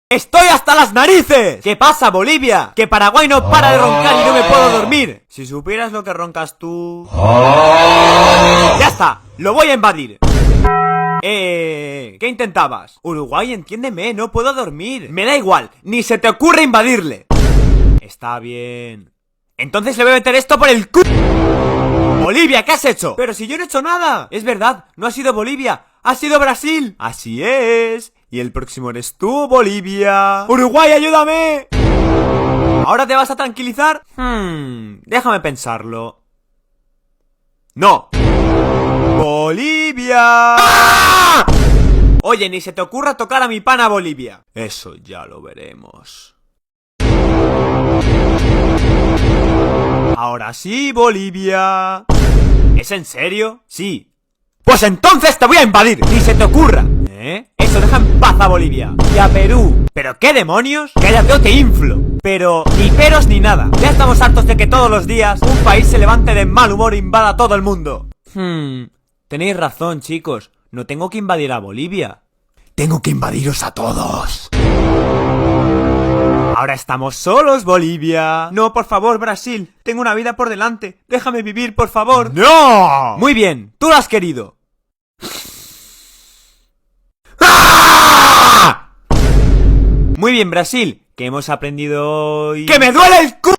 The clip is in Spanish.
¡Estoy hasta las narices! ¿Qué pasa, Bolivia? Que Paraguay no para de roncar y no me puedo dormir. Si supieras lo que roncas tú... ¡Ya está! ¡Lo voy a invadir! ¿Qué intentabas? Uruguay, entiéndeme, no puedo dormir. Me da igual, ni se te ocurre invadirle. Está bien. Entonces le voy a meter esto por el culo. Bolivia, ¿qué has hecho? Pero si yo no he hecho nada. Es verdad, no ha sido Bolivia, ha sido Brasil. Así es. Y el próximo eres tú, Bolivia. Uruguay, ayúdame. ¿Ahora te vas a tranquilizar? Déjame pensarlo. No. Bolivia. ¡Ah! Oye, ni se te ocurra tocar a mi pana Bolivia. Eso ya lo veremos. Ahora sí, Bolivia. ¿Es en serio? Sí. Pues entonces te voy a invadir. Ni se te ocurra. Eso, deja en paz a Bolivia. Y a Perú. ¿Pero qué demonios? Cállate o te inflo. Pero ni peros ni nada. Ya estamos hartos de que todos los días un país se levante de mal humor e invada a todo el mundo. Tenéis razón, chicos. No tengo que invadir a Bolivia. Tengo que invadiros a todos. Ahora estamos solos, Bolivia. No, por favor, Brasil. Tengo una vida por delante. Déjame vivir, por favor. ¡No! Muy bien, tú lo has querido. ¡Ah! Muy bien, Brasil. ¿Qué hemos aprendido hoy? ¡Que me duele el culo!